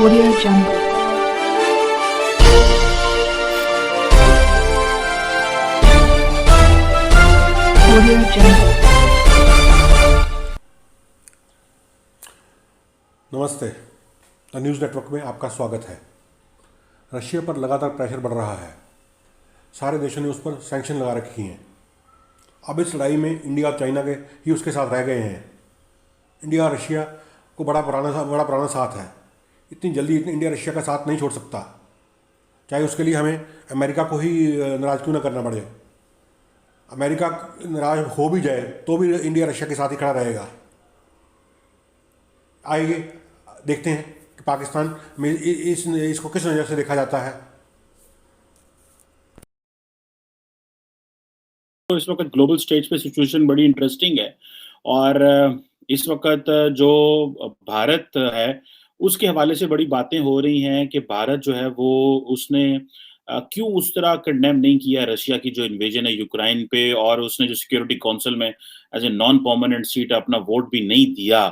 Audio Jungle. Audio Jungle. नमस्ते। The news network में आपका स्वागत है। रशिया पर लगातार प्रेशर बढ़ रहा है। सारे देशों ने उस पर सैंक्शन लगा रखी हैं। अब इस लड़ाई में इंडिया और चाइना के ही उसके साथ रह गए हैं। इंडिया और रशिया को बड़ा पुराना साथ है। इतनी जल्दी इंडिया रशिया का साथ नहीं छोड़ सकता, चाहे उसके लिए हमें अमेरिका को ही नाराज़ क्यों ना करना पड़े। अमेरिका नाराज़ हो भी जाए तो भी इंडिया रशिया के साथ ही खड़ा रहेगा। आइए देखते हैं कि पाकिस्तान में इसको किस नज़र से देखा जाता है। तो इस वक्त ग्लोबल स्टेज पे सिचुएशन बड़ी इंटरेस्टिंग है और इस वक्त जो भारत है उसके हवाले से बड़ी बातें हो रही हैं कि भारत जो है वो उसने क्यों उस तरह कंडेम नहीं किया रशिया की जो इन्वेजन है यूक्रेन पे, और उसने जो सिक्योरिटी काउंसिल में as a non permanent seat अपना वोट भी नहीं दिया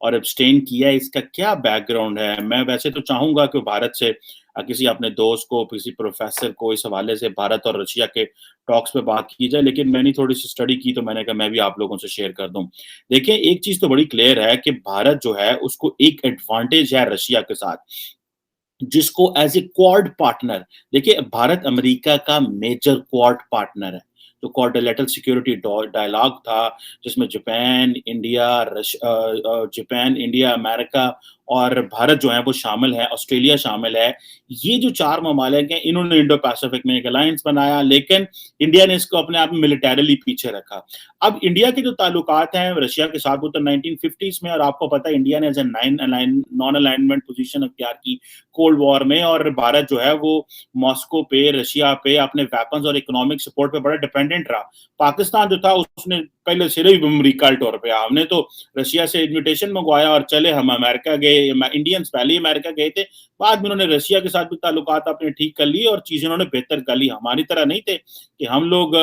और एब्सटेन किया। इसका क्या बैकग्राउंड है? मैं वैसे तो चाहूंगा कि भारत से किसी अपने दोस्त को, किसी प्रोफेसर को इस हवाले से भारत और रशिया के टॉक्स पे बात की जाए, लेकिन मैंने थोड़ी सी स्टडी की तो मैंने कहा मैं भी आप लोगों से शेयर कर दूं। देखिए, एक चीज तो बड़ी क्लियर है कि भारत जो है उसको एक एडवांटेज है रशिया के साथ, जिसको एज ए क्वाड पार्टनर, देखिए भारत अमेरिका का मेजर क्वाड पार्टनर है। जो क्वाड्रिलेटरल सिक्योरिटी डायलॉग था जिसमें जापान, इंडिया, अमेरिका और भारत जो है वो शामिल है, ऑस्ट्रेलिया शामिल है। ये जो चार ममालिक हैं इन्होंने इंडो पैसिफिक में एक अलायंस बनाया, लेकिन इंडिया ने इसको अपने आप में मिलिटरीली पीछे रखा। अब इंडिया के जो ताल्लुकात हैं रशिया के साथ वो तो 1950s में, और आपको पता है इंडिया ने as a non alignment position अख्तियार की कोल्ड वॉर में, और भारत जो है वो मॉस्को पे, रशिया पे अपने वेपन्स और इकोनॉमिक सपोर्ट पे बड़ा डिपेंडेंट रहा। पाकिस्तान जो था उसने पहले से ही अमेरिका तौर पे, हमने तो रशिया से इन्विटेशन मंगवाया और चले हम अमेरिका गए। इंडियंस पहले ही अमेरिका गए थे, बाद में उन्होंने रशिया के साथ भी ताल्लुकात अपने ठीक कर लिए और चीजें उन्होंने बेहतर कर ली। हमारी तरह नहीं थे कि हम लोग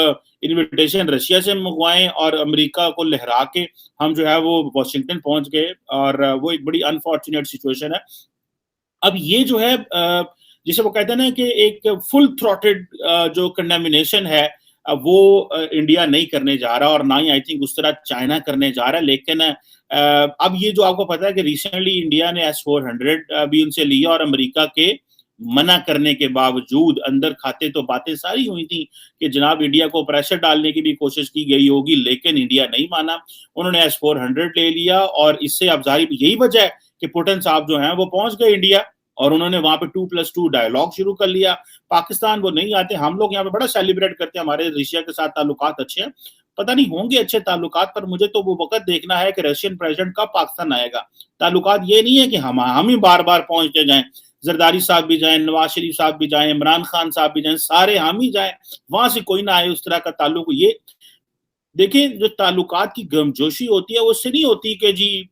इन्विटेशन रशिया से मंगवाएं और अमेरिका को लहरा के हम जो है वो वॉशिंगटन पहुंच गए, और वो एक बड़ी अनफॉर्चुनेट सिचुएशन है। अब ये जो है जिसे वो कहते हैं ना कि एक फुल थ्रॉटेड जो कंडेमिनेशन है वो इंडिया नहीं करने जा रहा, और ना ही आई थिंक उस तरह चाइना करने जा रहा है। लेकिन अब ये जो आपको पता है कि रिसेंटली इंडिया ने S-400 भी उनसे लिया, और अमेरिका के मना करने के बावजूद अंदर खाते तो बातें सारी हुई थी कि जनाब इंडिया को प्रेशर डालने की भी कोशिश की गई होगी, लेकिन इंडिया नहीं माना। उन्होंने S-400 ले लिया, और इससे अब जाहिर यही वजह है कि पुतिन साहब जो हैं वो पहुंच गए इंडिया, और उन्होंने वहां पे 2+2 डायलॉग शुरू कर लिया। पाकिस्तान वो नहीं आते। हम लोग यहाँ पे बड़ा सेलिब्रेट करते हैं, हमारे रशिया के साथ ताल्लुकात अच्छे हैं। पता नहीं होंगे अच्छे ताल्लुकात, पर मुझे तो वो वक्त देखना है कि रशियन प्रेसिडेंट कब पाकिस्तान आएगा। ताल्लुकात ये नहीं है कि हम ही बार बार पहुंचते जाएं, जरदारी साहब भी जाएं, नवाज शरीफ साहब भी जाएं, इमरान खान साहब भी जाएं, सारे हम ही जाएं, वहां से कोई ना आए। उस तरह का ताल्लुक, ये देखिए जो ताल्लुकात की गर्मजोशी होती है वो उससे नहीं होती कि जी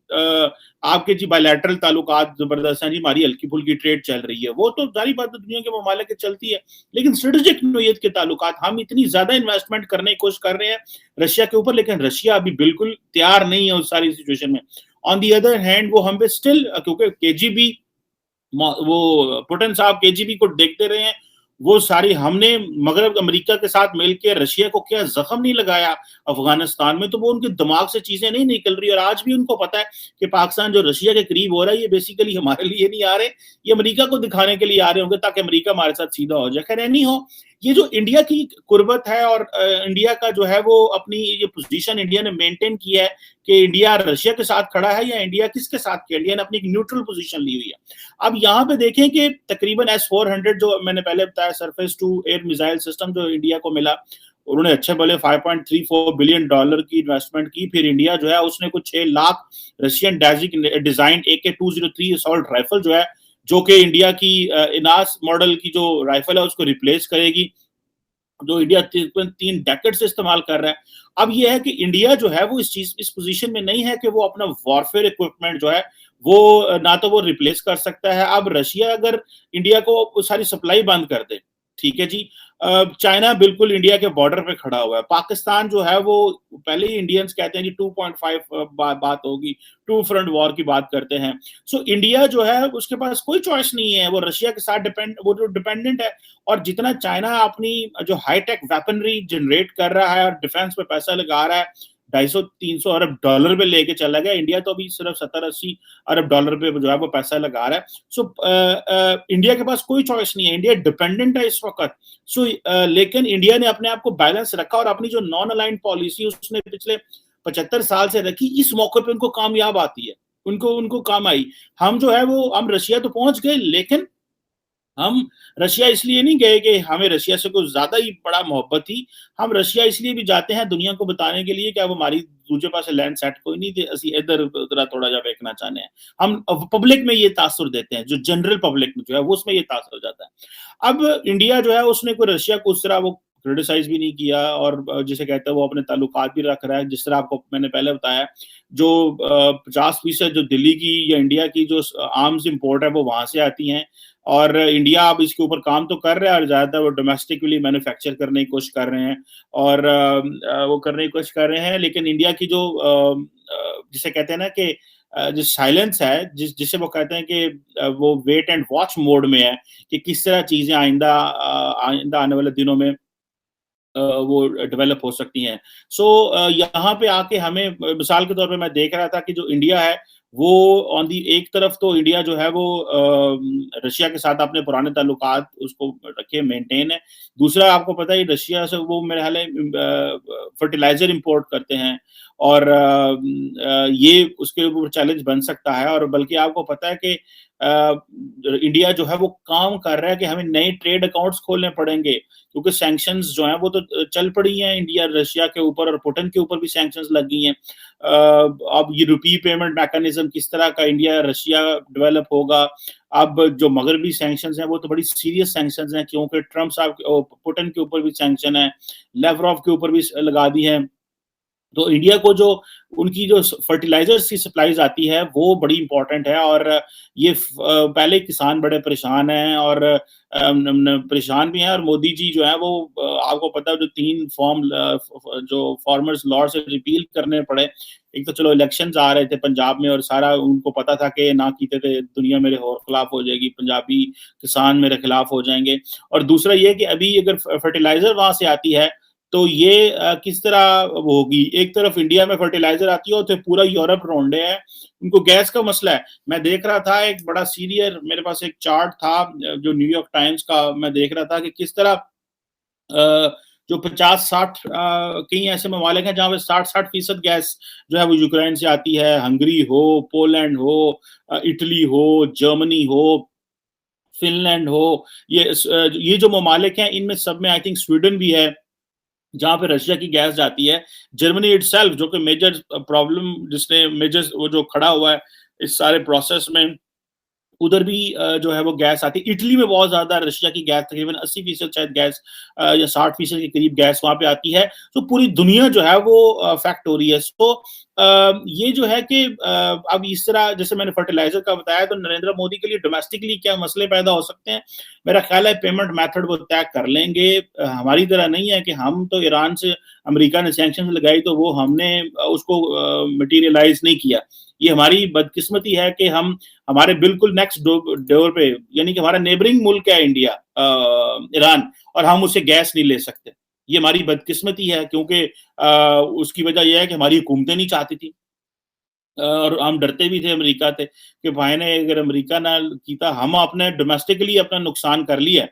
आपके जी बायलैटरल ताल्लुकात जबरदस्त हैं, जी हमारी हल्की फुल्की ट्रेड चल रही है, वो तो जारी बात दुनिया के ममालिक के चलती है। लेकिन स्ट्रेटेजिक नोयत के ताल्लुकात, हम इतनी ज्यादा इन्वेस्टमेंट करने की कोशिश कर रहे हैं रशिया के ऊपर, लेकिन रशिया अभी बिल्कुल तैयार नहीं है उस सारी सिचुएशन में। ऑन दी अदर हैंड वो हम पे स्टिल, क्योंकि केजीबी, वो पुतिन साहब केजीबी को देखते रहे हैं, वो सारी हमने मगरब अमेरिका के साथ मिलकर रशिया को क्या जख्म नहीं लगाया अफगानिस्तान में, तो वो उनके दिमाग से चीजें नहीं निकल रही। और आज भी उनको पता है कि पाकिस्तान जो रशिया के करीब हो रहा है ये बेसिकली हमारे लिए नहीं आ रहे, ये अमेरिका को दिखाने के लिए आ रहे होंगे ताकि अमेरिका हमारे साथ सीधा हो जाए। खैर नहीं हो, ये जो इंडिया की कुर्बत है और इंडिया का जो है वो अपनी ये पोजीशन इंडिया ने मेंटेन किया है कि इंडिया रशिया के साथ खड़ा है या इंडिया किसके साथ, इंडिया ने अपनी एक न्यूट्रल पोजीशन ली हुई है। अब यहाँ पे देखें कि तकरीबन S-400 जो मैंने पहले बताया surface to air missile system जो इंडिया को मिला, उन्होंने अच्छे भले $5.34 बिलियन की इन्वेस्टमेंट की। फिर इंडिया जो है उसने कुछ 6 lakh Russian design AK-203 assault rifle जो है, जो कि इंडिया की इनास मॉडल की जो राइफल है उसको रिप्लेस करेगी, जो इंडिया 3 डेकेड से इस्तेमाल कर रहा है। अब ये है कि इंडिया जो है वो इस पोजीशन में नहीं है कि वो अपना वॉरफेयर इक्विपमेंट जो है वो ना तो वो रिप्लेस कर सकता है। अब रशिया अगर इंडिया को सारी सप्लाई बंद कर दे, ठीक है जी, चाइना बिल्कुल इंडिया के बॉर्डर पे खड़ा हुआ है। पाकिस्तान जो है वो पहले ही इंडियंस कहते हैं कि 2.5 बात होगी, टू फ्रंट वॉर की बात करते हैं। सो इंडिया जो है उसके पास कोई चॉइस नहीं है, वो रशिया के साथ वो जो डिपेंडेंट है। और जितना चाइना अपनी जो हाईटेक वेपनरी जनरेट कर रहा है और डिफेंस पे पैसा लगा रहा है, 250-300 अरब डॉलर पे लेके चला गया, इंडिया तो अभी सिर्फ 70-80 अरब डॉलर पे जो है वो पैसा लगा रहा है। सो इंडिया के पास कोई चॉइस नहीं है, इंडिया डिपेंडेंट है इस वक्त। सो लेकिन इंडिया ने अपने आप को बैलेंस रखा और अपनी जो नॉन अलाइंड पॉलिसी उसने पिछले 75 साल से रखी, इस मौके पे उनको कामयाब आती है, उनको काम आई। हम जो है वो हम रशिया तो पहुंच गए, लेकिन हम रशिया इसलिए नहीं गए कि हमें रशिया से कुछ ज्यादा ही बड़ा मोहब्बत थी। हम रशिया इसलिए भी जाते हैं दुनिया को बताने के लिए कि अब हमारी दूजे पास लैंड सेट कोई नहीं थे, असि इधर उधर थोड़ा जा देखना चाहते हैं। हम पब्लिक में ये तासुर देते हैं, जो जनरल पब्लिक में जो है वो उसमें ये तासुर जाता है। अब इंडिया जो है उसने कोई रशिया को उस तरह वो क्रिटिसाइज भी नहीं किया, और जिसे कहते हैं वो अपने ताल्लुकात भी रख रहा है। जिस तरह आपको मैंने पहले बताया, जो 50% जो दिल्ली की या इंडिया की जो आर्म्स इंपोर्ट है वो वहां से आती हैं, और इंडिया अब इसके ऊपर काम तो कर रहा है और ज्यादातर वो डोमेस्टिकली मैन्युफैक्चर करने की कोशिश कर रहे हैं, और वो करने की कोशिश कर रहे हैं। लेकिन इंडिया की जो जिसे कहते हैं ना कि जो साइलेंस है, जिसे वो कहते हैं कि वो वेट एंड वॉच मोड में है कि किस तरह चीजें आइंदा आने वाले दिनों में वो डेवलप हो सकती हैं। सो यहाँ पे आके हमें मिसाल के तौर पे मैं देख रहा था कि जो इंडिया है वो ऑन दी एक तरफ तो इंडिया जो है वो रशिया के साथ अपने पुराने ताल्लुकात उसको रखे मेंटेन है। दूसरा आपको पता है रशिया से वो मेरे ख्याल फर्टिलाइजर इंपोर्ट करते हैं, और ये उसके ऊपर चैलेंज बन सकता है। और बल्कि आपको पता है कि इंडिया जो है वो काम कर रहा है कि हमें नए ट्रेड अकाउंट्स खोलने पड़ेंगे, क्योंकि सैंक्शंस जो हैं वो तो चल पड़ी हैं इंडिया रशिया के ऊपर, और पुतिन के ऊपर भी सैंक्शंस लग गई हैं। अब ये रुपी पेमेंट मैकेनिज्म किस तरह का इंडिया रशिया डेवलप होगा। अब जो मगरबी सैंक्शंस हैं वो तो बड़ी सीरियस सैंक्शंस हैं, क्योंकि ट्रम्प साहब पुतिन के ऊपर भी सैंक्शन है, लेवरॉव के ऊपर भी लगा दी है। तो इंडिया को जो उनकी जो फर्टिलाइजर्स की सप्लाईज आती है वो बड़ी इंपॉर्टेंट है, और ये पहले किसान बड़े परेशान हैं, और परेशान भी हैं। और मोदी जी जो है वो आपको पता है जो 3 फॉर्म जो फार्मर्स लॉ से रिपील करने पड़े। एक तो चलो इलेक्शंस आ रहे थे पंजाब में, और सारा उनको पता था कि ना कीते थे दुनिया मेरे और खिलाफ हो जाएगी, पंजाबी किसान मेरे खिलाफ हो जाएंगे। और दूसरा ये कि अभी अगर फर्टिलाइजर वहां से आती है तो ये किस तरह वो होगी। एक तरफ इंडिया में फर्टिलाइजर आती है और तो पूरा यूरोप रोंडे है, उनको गैस का मसला है। मैं देख रहा था एक बड़ा सीनियर, मेरे पास एक चार्ट था जो न्यूयॉर्क टाइम्स का, मैं देख रहा था कि किस तरह जो 50-60 कई ऐसे ममालिक हैं जहां पे 60-60% गैस जो है वो यूक्रेन से आती है। हंगरी हो, पोलैंड हो, इटली हो, जर्मनी हो, फिनलैंड हो, ये जो ममालिक हैं इनमें सब में आई थिंक स्वीडन भी है जहां पे रशिया की गैस जाती है। जर्मनी इटसेल्फ जो कि मेजर प्रॉब्लम जिसने मेजर वो जो खड़ा हुआ है इस सारे प्रोसेस में, उधर भी जो है वो गैस आती है। इटली में बहुत ज्यादा रशिया की गैस तकरीबन 80% शायद गैस या 60% के करीब गैस वहां पे आती है। तो पूरी दुनिया जो है वो अफेक्ट हो रही है। तो ये जो है कि अब इस तरह जैसे मैंने फर्टिलाइजर का बताया, तो नरेंद्र मोदी के लिए डोमेस्टिकली क्या मसले पैदा हो सकते हैं। मेरा ख्याल है पेमेंट मेथड वो तय कर लेंगे। हमारी तरह नहीं है कि हम तो ईरान से अमेरिका ने सैंक्शन लगाई तो वो हमने उसको मटीरियलाइज नहीं किया। ये हमारी बदकिस्मती है कि हम हमारे बिल्कुल नेक्स्ट डोर पे, यानी कि हमारा नेबरिंग मुल्क है इंडिया, ईरान, और हम उससे गैस नहीं ले सकते। ये हमारी बदकिस्मती है, क्योंकि उसकी वजह यह है कि हमारी हुकूमतें नहीं चाहती थी, और हम डरते भी थे अमेरिका से कि भाई ने अगर अमेरिका ना कीता, हम अपने डोमेस्टिकली अपना नुकसान कर लिया।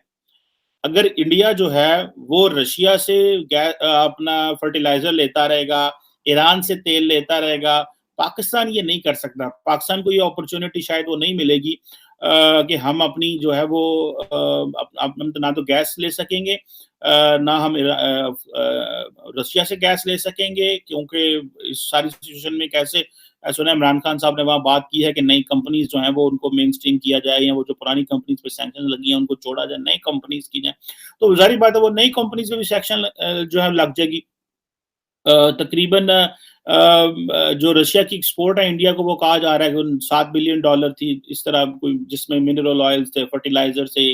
अगर इंडिया जो है वो रशिया से अपना फर्टिलाइजर लेता रहेगा, ईरान से तेल लेता रहेगा, पाकिस्तान ये नहीं कर सकता। पाकिस्तान को ये अपॉर्चुनिटी शायद वो नहीं मिलेगी कि हम अपनी जो है वो ना तो गैस ले सकेंगे, ना हम रशिया से गैस ले सकेंगे, क्योंकि इस सारी सिचुएशन में कैसे सुना इमरान खान साहब ने वहां बात की है कि नई कंपनीज जो है वो उनको मेन स्ट्रीम किया जाए, या वो जो पुरानी कंपनीज पे सैंक्शन लगी है उनको छोड़ा जाए, नई कंपनीज की जाए। तो जाहिर बात है वो नई कंपनीज में भी सैंक्शन जो है लग जाएगी। तकरीबन जो रशिया की एक्सपोर्ट है इंडिया को वो कहा जा रहा है कि $7 बिलियन थी, इस तरह कोई, जिसमें मिनरल ऑयल्स थे, फर्टिलाइजर से,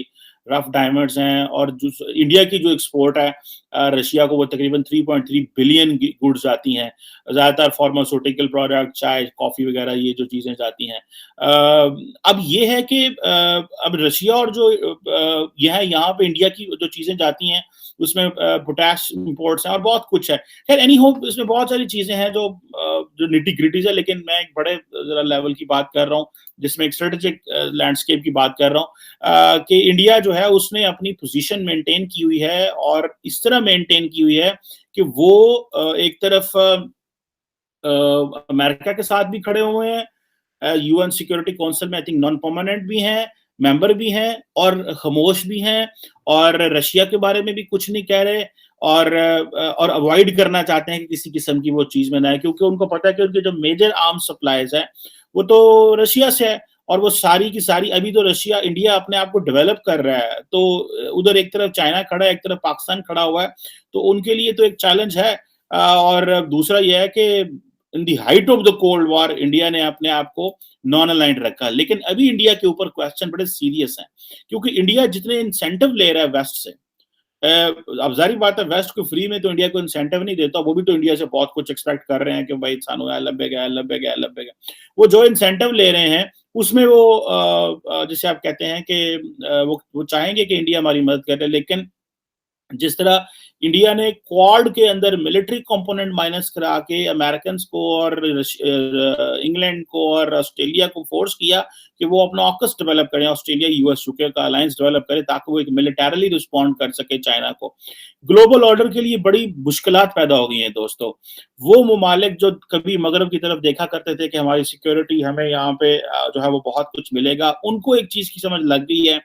रफ डायमंड्स हैं, और जो इंडिया की जो एक्सपोर्ट है रशिया को, वो तकरीबन 3.3 बिलियन गुड्स जाती हैं, ज़्यादातर फार्मास्यूटिकल प्रोडक्ट, चाय, कॉफ़ी वगैरह ये जो चीज़ें जाती हैं। अब ये है कि अब रशिया और जो ये है यहाँ पे इंडिया की जो चीज़ें जाती हैं उसमें पोटैश इंपोर्ट्स हैं और बहुत कुछ है। खैर एनी हो, इसमें बहुत सारी चीज़ें हैं जो निटी-ग्रिटीज़ है, लेकिन मैं एक बड़े ज़रा लेवल की बात कर रहा हूँ, जिसमें एक स्ट्रेटेजिक लैंडस्केप की बात कर रहा हूँ कि इंडिया जो है उसने अपनी पोजीशन मेंटेन की हुई है, और इस तरह मेंटेन की हुई है कि वो एक तरफ अमेरिका के साथ भी खड़े हुए हैं, यूएन सिक्योरिटी काउंसिल में आई थिंक नॉन परमानेंट भी हैं, मेंबर भी हैं और खामोश भी हैं, और रशिया के बारे में भी कुछ नहीं कह रहे, और अवॉइड करना चाहते हैं कि किसी किस्म की वो चीज में ना आए, क्योंकि उनको पता है कि उनके जो मेजर आर्म्स सप्लाईज है वो तो रशिया से है, और वो सारी की सारी अभी तो रशिया इंडिया अपने आप को डेवलप कर रहा है, तो उधर एक तरफ चाइना खड़ा है, एक तरफ पाकिस्तान खड़ा हुआ है, तो उनके लिए तो एक चैलेंज है। और दूसरा यह है कि in the height of the cold war India ने अपने आप को नॉन अलाइंड रखा, लेकिन अभी इंडिया के ऊपर क्वेश्चन बड़े सीरियस हैं, क्योंकि इंडिया जितने इंसेंटिव ले रहा है वेस्ट से, अब जारी बात है वेस्ट को फ्री में तो इंडिया को इंसेंटिव नहीं देता, वो भी तो इंडिया से बहुत कुछ एक्सपेक्ट कर रहे हैं कि भाई सानू लबेगा। वो जो इंसेंटिव ले रहे हैं उसमें वो जैसे आप कहते हैं कि वो चाहेंगे कि इंडिया हमारी मदद करे, लेकिन जिस तरह इंडिया ने क्वाड के अंदर मिलिट्री कंपोनेंट माइनस करा के अमेरिकन को और इंग्लैंड को और ऑस्ट्रेलिया को फोर्स किया कि वो अपना ऑकस डेवलप करें, ऑस्ट्रेलिया यूएस यूके का अलायंस डेवलप करे ताकि वो एक मिलिटरीली रिस्पॉन्ड कर सके चाइना को। ग्लोबल ऑर्डर के लिए बड़ी मुश्किलात पैदा हो गई हैं दोस्तों। वो ममालिक जो कभी मगरब की तरफ देखा करते थे कि हमारी सिक्योरिटी हमें यहाँ पे जो है वो बहुत कुछ मिलेगा, उनको एक चीज की समझ लग गई है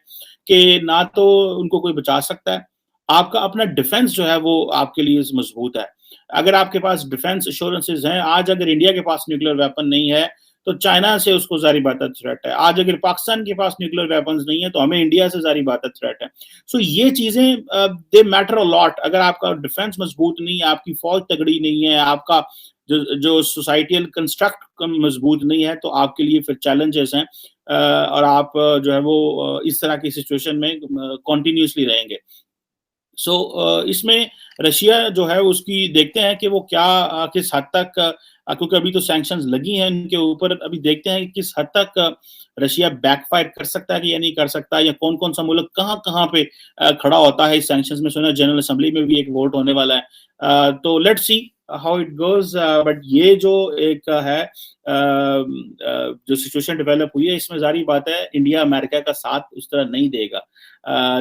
कि ना तो उनको कोई बचा सकता है, आपका अपना डिफेंस जो है वो आपके लिए मजबूत है। अगर आपके पास डिफेंस एश्योरेंसेज हैं, आज अगर इंडिया के पास न्यूक्लियर वेपन नहीं है तो चाइना से उसको जारी बात थ्रेट है, आज अगर पाकिस्तान के पास न्यूक्लियर वेपन्स नहीं है तो हमें इंडिया से जारी बात थ्रेट है। सो ये चीजें दे मैटर अ लॉट। अगर आपका डिफेंस मजबूत नहीं है, आपकी फौज तगड़ी नहीं है, आपका जो सोसाइटियल कंस्ट्रक्ट मजबूत नहीं है, तो आपके लिए फिर चैलेंजेस हैं, और आप जो है वो इस तरह की सिचुएशन में कॉन्टिन्यूसली रहेंगे। इसमें रशिया जो है उसकी देखते हैं कि वो क्या किस हद तक, क्योंकि अभी तो सैंक्शंस लगी हैं इनके ऊपर, अभी देखते हैं कि किस हद तक रशिया बैकफायर कर सकता है कि या नहीं कर सकता, या कौन कौन सा मुल्क कहाँ कहाँ पे खड़ा होता है इस सैंक्शंस में। सुना जनरल असेंबली में भी एक वोट होने वाला है, तो let's see how it goes. But ये जो एक है जो सिचुएशन डेवलप हुई है, इसमें जारी बात है इंडिया अमेरिका का साथ उस तरह नहीं देगा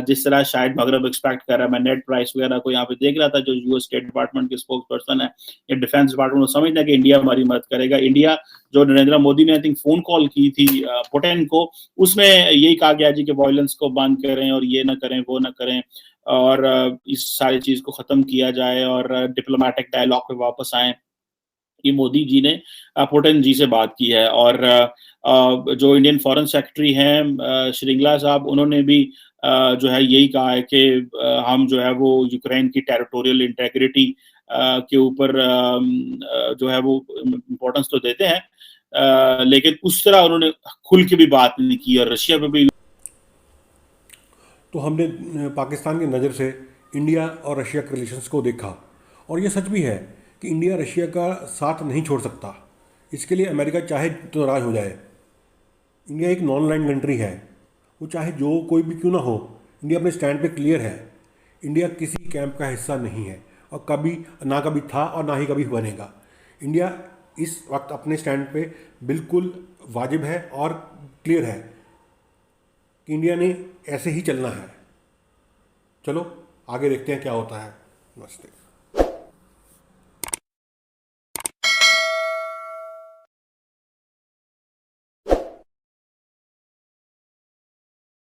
जिस तरह शायद मगरब एक्सपेक्ट कर रहा है। मैं नेट प्राइस वगैरह को यहाँ पे देख रहा था, जो यूएस स्टेट डिपार्टमेंट के स्पोक्स पर्सन है या डिफेंस डिपार्टमेंट, वो समझना कि इंडिया हमारी मदद करेगा। इंडिया जो नरेंद्र मोदी ने आई थिंक फोन कॉल की थी पुतिन को, उसमें यही कहा गया जी कि वायलेंस को बंद करें और ये ना करें वो ना करें, और इस सारी चीज को खत्म किया जाए और डिप्लोमेटिक डायलॉग पे वापस आए। ये मोदी जी ने पुतिन जी से बात की है, और जो इंडियन फॉरेन सेक्रेटरी हैं श्रृंगला साहब, उन्होंने भी जो है यही कहा है कि हम जो है वो यूक्रेन की टेरिटोरियल इंटेग्रिटी के ऊपर जो है वो इम्पोर्टेंस तो देते हैं, लेकिन उस तरह उन्होंने खुल के भी बात नहीं की, और रशिया पे भी। तो हमने पाकिस्तान की नज़र से इंडिया और रशिया के रिलेशंस को देखा, और ये सच भी है कि इंडिया रशिया का साथ नहीं छोड़ सकता। इसके लिए अमेरिका चाहे तो नाराज़ हो जाए। इंडिया एक नॉन लाइन कंट्री है, वो चाहे जो कोई भी क्यों ना हो, इंडिया अपने स्टैंड पे क्लियर है। इंडिया किसी कैंप का हिस्सा नहीं है, और कभी ना कभी था और ना ही कभी बनेगा। इंडिया इस वक्त अपने स्टैंड पे बिल्कुल वाजिब है और क्लियर है कि इंडिया ने ऐसे ही चलना है। चलो आगे देखते हैं क्या होता है। नमस्ते।